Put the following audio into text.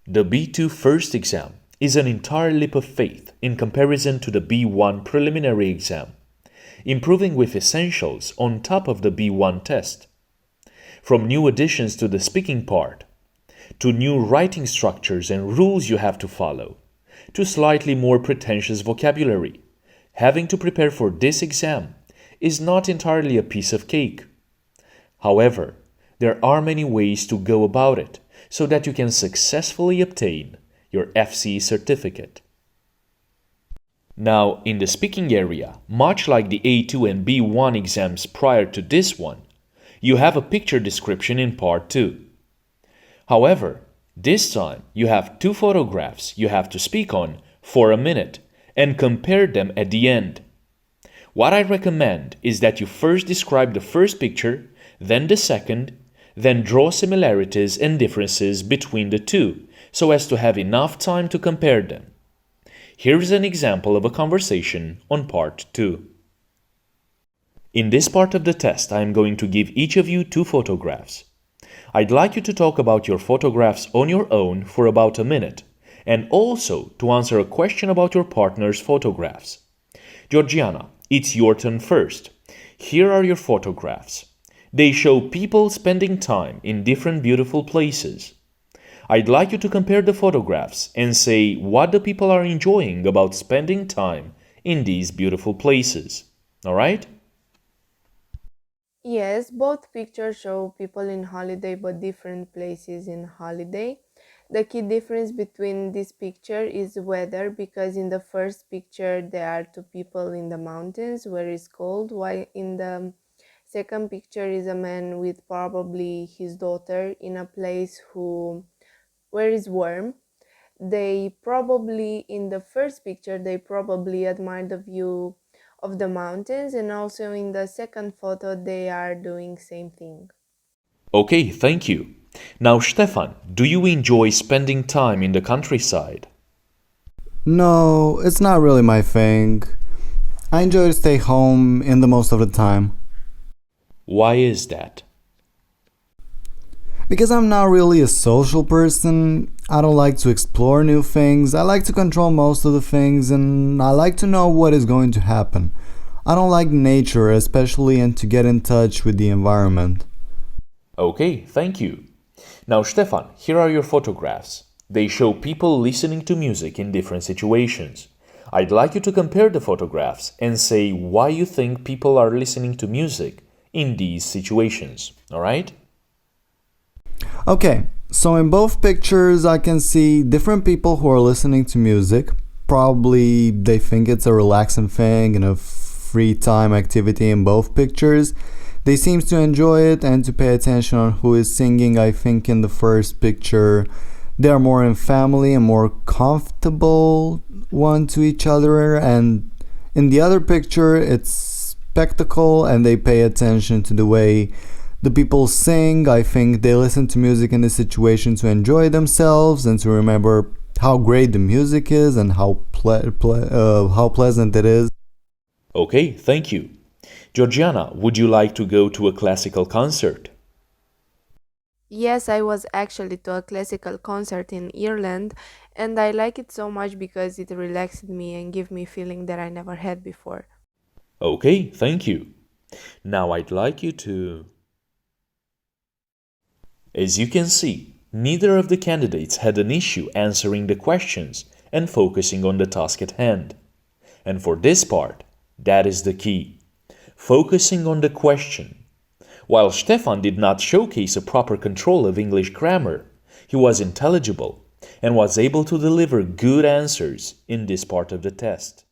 The B2 first exam is an entire leap of faith in comparison to the B1 preliminary exam, improving with essentials on top of the B1 test. From new additions to the speaking part, to new writing structures and rules you have to follow, to slightly more pretentious vocabulary, having to prepare for this exam is not entirely a piece of cake. However, there are many ways to go about it so that you can successfully obtain your FCE certificate. Now, in the speaking area, much like the A2 and B1 exams prior to this one, you have a picture description in part 2. However, this time you have 2 photographs you have to speak on for a minute and compare them at the end. What I recommend is that you first describe the first picture, then the second, then draw similarities and differences between the two so as to have enough time to compare them. Here is an example of a conversation on part 2. In this part of the test, I am going to give each of you 2 photographs. I'd like you to talk about your photographs on your own for about a minute, and also to answer a question about your partner's photographs. Georgiana, it's your turn first. Here are your photographs. They show people spending time in different beautiful places. I'd like you to compare the photographs and say what the people are enjoying about spending time in these beautiful places. Alright? Yes, both pictures show people in holiday but different places in holiday. The key difference between this picture is weather, because in the first picture there are 2 people in the mountains where it's cold, while in the second picture is a man with probably his daughter in a place where it's warm. They probably, in the first picture, they probably admire the view of the mountains, and also in the second photo they are doing same thing. Okay, thank you. Now, Ștefan, do you enjoy spending time in the countryside? No, it's not really my thing. I enjoy to stay home in the most of the time. Why is that? Because I'm not really a social person. I don't like to explore new things. I like to control most of the things, and I like to know what is going to happen. I don't like nature, especially, and to get in touch with the environment. Okay, thank you. Now, Ștefan, here are your photographs. They show people listening to music in different situations. I'd like you to compare the photographs and say why you think people are listening to music in these situations. Alright? Okay, so in both pictures I can see different people who are listening to music. Probably they think it's a relaxing thing and a free time activity in both pictures. They seem to enjoy it and to pay attention on who is singing. I think in the first picture they are more in family and more comfortable one to each other, and in the other picture it's spectacle and they pay attention to the way the people sing. I think they listen to music in this situation to enjoy themselves and to remember how great the music is and how pleasant it is. Okay, thank you. Georgiana, would you like to go to a classical concert? Yes, I was actually to a classical concert in Ireland, and I like it so much because it relaxed me and gave me a feeling that I never had before. Okay, thank you. Now I'd like you to... As you can see, neither of the candidates had an issue answering the questions and focusing on the task at hand. And for this part, that is the key. Focusing on the question. While Ștefan did not showcase a proper control of English grammar, he was intelligible and was able to deliver good answers in this part of the test.